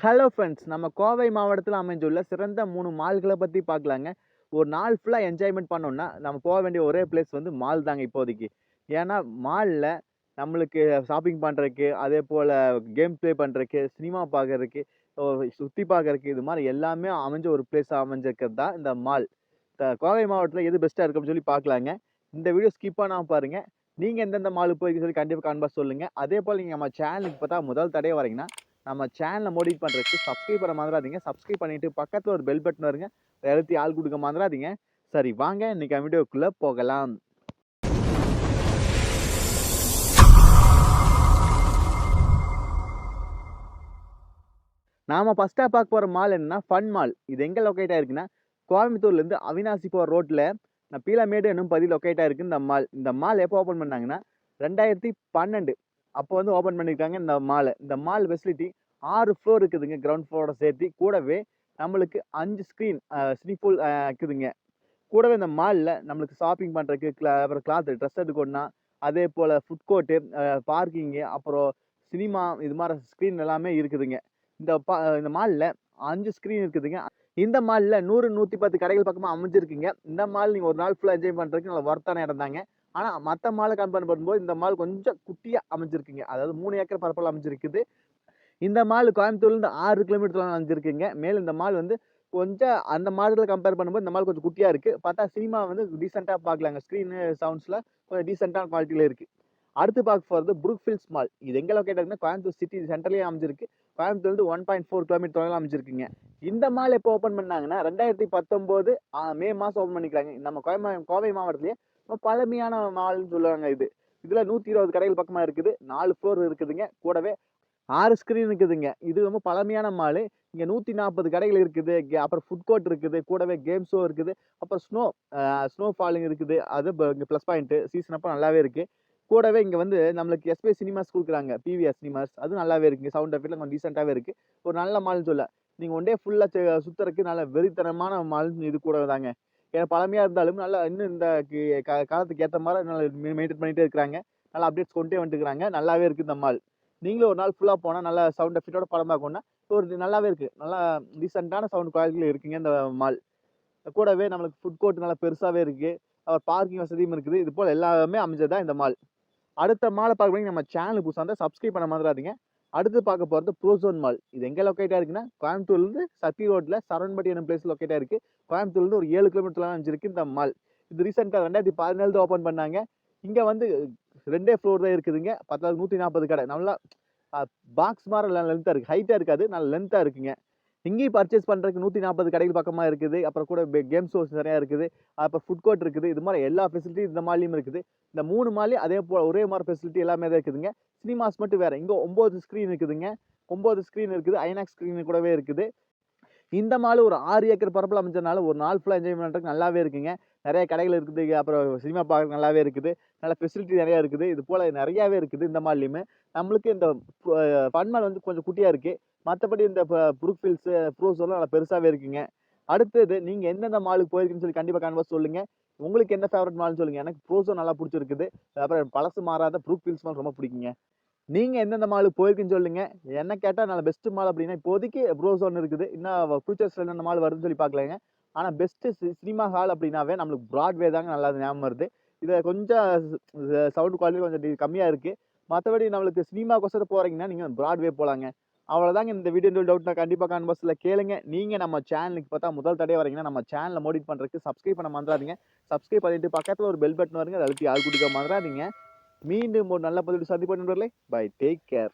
Hello friends, நம்ம கோவை மாவட்டத்தில் அமைந்துள்ள சிறந்த 3 மால்களை பற்றி பார்க்கலாங்க. ஒரு நாள் ஃபுல்லாக என்ஜாய்மெண்ட் பண்ணோம்னா நம்ம போக வேண்டிய ஒரே பிளேஸ் வந்து மால் தாங்க இப்போதைக்கு. ஏன்னா மாலில் நம்மளுக்கு ஷாப்பிங் பண்ணுறதுக்கு, அதே போல் கேம் ப்ளே பண்ணுறதுக்கு, சினிமா பார்க்கறதுக்கு, சுற்றி பார்க்கறதுக்கு, இது மாதிரி எல்லாமே அமைஞ்ச ஒரு பிளேஸாக அமைஞ்சிருக்கிறது தான் இந்த மால். கோவை மாவட்டத்தில் எது பெஸ்ட்டாக இருக்குன்னு சொல்லி பார்க்கலாங்க. இந்த வீடியோ ஸ்கிப் பண்ணாமல் பாருங்கள். நீங்கள் எந்தெந்த மாலுக்கு போயிருக்குன்னு சொல்லி கண்டிப்பாக கான்பாஸ் சொல்லுங்கள். அதே போல் நீங்கள் நம்ம சேனலுக்கு பார்த்தா முதல் தடவை வரீங்கன்னா நம்ம சேனலை மோடிஃபை பண்ணுறதுக்கு சப்ஸ்கிரைப் பண்ண மறந்துடாதீங்க. சப்ஸ்கிரைப் பண்ணிட்டு பக்கத்தில் ஒரு பெல் பட்டன் வருங்க, எழுத்தி ஆள் கொடுக்க மறந்துடாதீங்க. சரி வாங்க இன்னைக்கு வீடியோக்குள்ளே போகலாம். நாம ஃபர்ஸ்ட்டாக பார்க்க போகிற மால் என்னன்னா ஃபன் மால். இது எங்கே லொக்கேட் ஆயிருக்குன்னா கோயம்புத்தூர்லேருந்து அவினாசி போகிற ரோட்டில் பீலமேடு என்னும் பகுதியில் லொக்கேட் ஆயிருக்கு இந்த மால். இந்த மால் எப்போ ஓப்பன் பண்ணாங்கன்னா 2012 அப்போ வந்து ஓப்பன் பண்ணியிருக்காங்க இந்த மாலை. இந்த மால் ஃபெசிலிட்டி 6 ஃப்ளோர் இருக்குதுங்க, கிரவுண்ட் ஃப்ளோரோட சேர்த்து. கூடவே நம்மளுக்கு 5 ஸ்க்ரீன் ஸ்விமிங் இருக்குதுங்க. கூடவே இந்த மாலில் நம்மளுக்கு ஷாப்பிங் பண்ணுறதுக்கு, அப்புறம் கிளாத் ட்ரெஸ் எடுக்கணும்னா, அதே போல் ஃபுட் கோர்ட்டு, பார்க்கிங்கு, அப்புறம் சினிமா, இது மாதிரி ஸ்க்ரீன் எல்லாமே இருக்குதுங்க. இந்த மாலில் 5 ஸ்க்ரீன் இருக்குதுங்க. இந்த மாலில் 100 110 கடைகள் பக்கமாக அமைஞ்சிருக்குங்க. இந்த மால் நீங்கள் ஒரு நாள் ஃபுல்லாக என்ஜாய் பண்ணுறதுக்கு நல்ல ஒர்த்தான இடம் தாங்க. ஆனால் மற்ற மாலை கம்பேர் பண்ணும்போது இந்த மால் கொஞ்சம் குட்டியாக அமைஞ்சிருக்குங்க. அதாவது 3 ஏக்கர் பரப்பில் அமைஞ்சிருக்குது. இந்த மால் கோயம்புத்தூர்லேருந்து 6 கிலோமீட்டர் அமைஞ்சிருக்குங்க. மேலும் இந்த மால் வந்து கொஞ்சம் அந்த மால்களை கம்பேர் பண்ணும்போது இந்த மால் கொஞ்சம் குட்டியாக இருக்குது. பார்த்தா சினிமா வந்து டீசெண்டாக பார்க்கலாங்க. ஸ்க்ரீனு சவுண்ட்ஸில் கொஞ்சம் டீசெண்டான குவாலிட்டியில் இருக்குது. அடுத்து பார்க்க போகிறது புரூக்ஃபீல்ட்ஸ் மால். இது எங்கே லொக்கேட் ஆகுதுன்னா கோயம்புத்தூர் சிட்டி சென்ட்ரலேயே அமைஞ்சிருக்கு. கோயம்புத்தூர்லேருந்து 1.4 கிலோமீட்டர் தொலைவில் அமைஞ்சிருக்குங்க. இந்த மால் எப்போ ஓப்பன் பண்ணாங்கன்னா 2019 மே மாதம் ஓப்பன் பண்ணிக்கிறாங்க. நம்ம கோவை மாவட்டத்திலேயே ரொம்ப பழமையான மால்னு சொல்லுவாங்க இது. இதில் 120 கடைகள் பக்கமாக இருக்குது. 4 ஃப்ளோர் இருக்குதுங்க. கூடவே 6 ஸ்க்ரீன் இருக்குதுங்க. இது ரொம்ப பழமையான மாலு. இங்கே 140 கடைகள் இருக்குது. அப்புறம் ஃபுட் கோர்ட் இருக்குது. கூடவே கேம் ஷோ இருக்குது. அப்புறம் ஸ்னோ ஃபாலிங் இருக்குது. அது இங்கே ப்ளஸ் பாயிண்ட்டு. சீசன் அப்போ நல்லாவே இருக்குது. கூடவே இங்கே வந்து நம்மளுக்கு எஸ்பி சினிமாஸ் கொடுக்குறாங்க. பிவிஆர் சினிமாஸ் அதுவும் நல்லாவே இருக்குங்க. சவுண்ட் எஃபெக்ட்லாம் கொஞ்சம் டீசெண்டாகவே இருக்குது. ஒரு நல்ல மால்னு சொல்ல. நீங்கள் ஒன் டே ஃபுல்லாக சுற்றுறதுக்கு நல்ல வெறித்தனமான மால்னு இது கூட தாங்க. ஏன்னா பழமையாக இருந்தாலும் நல்லா இன்னும் இந்த காலத்துக்கு ஏற்ற மாதிரி நல்லா மெயின்டைன் பண்ணிகிட்டே இருக்கிறாங்க. நல்லா அப்டேட்ஸ் கொண்டே வந்துட்டுருக்காங்க. நல்லாவே இருக்குது இந்த மால். நீங்களும் ஒரு நாள் ஃபுல்லாக போனால் நல்லா சவுண்ட் எஃபெக்டோட படம் பார்க்கணுன்னா ஒரு நல்லாவே இருக்குது. நல்லா டீசெண்டான சவுண்ட் குவாலிட்டியில் இருக்குங்க இந்த மால். கூடவே நம்மளுக்கு ஃபுட் கோர்ட் நல்லா பெருசாகவே இருக்குது. அப்புறம் பார்க்கிங் வசதியும் இருக்குது. இது போல் எல்லாமே அமைஞ்சதான் இந்த மால். அடுத்த மாலை பார்க்க நம்ம சேனல் புதுசாக இருந்தால் சப்ஸ்கிரைப் பண்ண மறந்துடாதீங்க. அடுத்து பார்க்க போகிறது ப்ரோசோன் மால். இது எங்கே லொக்கேட்டாக இருக்குன்னா கோயம்புத்தூர்லேருந்து சத்தி ரோட்டில் சரவணம்பட்டி என்னும் பிளேஸ் லொக்கேட்டாக இருக்குது. கோயம்புத்தூர்லேருந்து ஒரு 7 கிலோமீட்டர்லாம் அமைஞ்சிருக்கு இந்த மால். இது ரீசெண்டாக 2017 ஓப்பன் பண்ணாங்க. இங்கே வந்து 2 ஃப்ளோர் தான் இருக்குதுங்க. 140 கடை. நல்லா பாக்ஸ் மாதிரி லென்த்தாக இருக்குது. ஹைட்டாக இருக்காது, நல்ல லென்த்தாக இருக்குங்க. இங்கேயும் பர்ச்சேஸ் பண்ணுறதுக்கு 140 கடைகள் பக்கமாக இருக்குது. அப்புறம் கூட கேம் ஷோஸ் நிறையா இருக்குது. அப்புறம் ஃபுட் கோர்ட் இருக்குது. இது மாதிரி எல்லா ஃபெசிலிட்டியும் இந்த மால்லையும் இருக்குது. இந்த 3 மால்லையும் அதே போல் ஒரே மாதிரி ஃபெசிலிட்டி எல்லாமே தான் இருக்குதுங்க. சினிமாஸ் மட்டும் வேறு. இங்கே 9 ஸ்க்ரீன் இருக்குதுங்க. 9 ஸ்க்ரீன் இருக்குது. ஐநாக்ஸ் ஸ்க்ரீன் கூடவே இருக்குது. இந்த மால் ஒரு 6 ஏக்கர் பரப்பில் அமைஞ்சதுனால ஒரு நாள் ஃபுல்லாக என்ஜாய் பண்ணுறதுக்கு நல்லாவே இருக்குங்க. நிறைய கடைகள் இருக்குது. அப்புறம் சினிமா பார்க்க நல்லாவே இருக்குது. நல்ல ஃபெசிலிட்டி நிறையா இருக்குது. இது போல் நிறையாவே இருக்குது இந்த மால்லையுமே. நம்மளுக்கு இந்த ஃபன் மால் வந்து கொஞ்சம் குட்டியாக இருக்குது. மற்றபடி இந்த புரூக்ஃபீல்ட்ஸு, ப்ரோஸோலாம் நல்லா பெருசாகவே இருக்குங்க. அடுத்தது நீங்கள் எந்தெந்த மாலுக்கு போயிருக்குன்னு சொல்லி கண்டிப்பாக கன்வர்ஸ் சொல்லுங்கள். உங்களுக்கு என்ன ஃபேவரட் மால்னு சொல்லுங்கள். எனக்கு ப்ரோஸோ நல்லா பிடிச்சிருக்குது. அப்புறம் பழசு மாறாத புரூக்ஃபீல்ட்ஸ் மால் ரொம்ப பிடிக்குங்க. நீங்க எந்தெந்த மாலுக்கு போயிருக்குன்னு சொல்லுங்க. என்ன கேட்டா நல்ல பெஸ்ட் மால் அப்படின்னா இப்போதைக்கு ப்ரோசோன் இருக்குது. இன்னும் ஃபியூச்சர்ஸ்ல என்னென்ன மால் வருதுன்னு சொல்லி பார்க்கலாங்க. ஆனா பெஸ்ட் சினிமா ஹால் அப்படின்னாவே நம்மளுக்கு பிராட்வே தாங்க நல்லா ஞாபகம் வருது. இதை கொஞ்சம் சவுண்ட் குவாலிட்டி கொஞ்சம் கம்மியா இருக்கு. மற்றபடி நம்மளுக்கு சினிமாக்கோசரம் போறீங்கன்னா நீங்க பிராட்வே போலாங்க. அவ்வளவுதாங்க இந்த வீடியோ டவுட் நான் கண்டிப்பா கமெண்ட் பாக்ஸ்ல கேளுங்க. நீங்க நம்ம சேனலுக்கு பார்த்தா முதல் தடவை வரீங்கன்னா நம்ம சேனலை மோடிஃபை பண்றதுக்கு சப்ஸ்கிரைப் பண்ண மறந்துடாதீங்க. சப்ஸ்கிரைப் பண்ணிட்டு பக்கத்துல ஒரு பெல் பட்டன் வருங்க, அதை அழுத்தி ஆள் கொடுக்க மறந்துடாதீங்க. மீண்டும் ஒரு நல்ல பதிவு சந்திப்போம் நண்பர்களே. Bye, take care.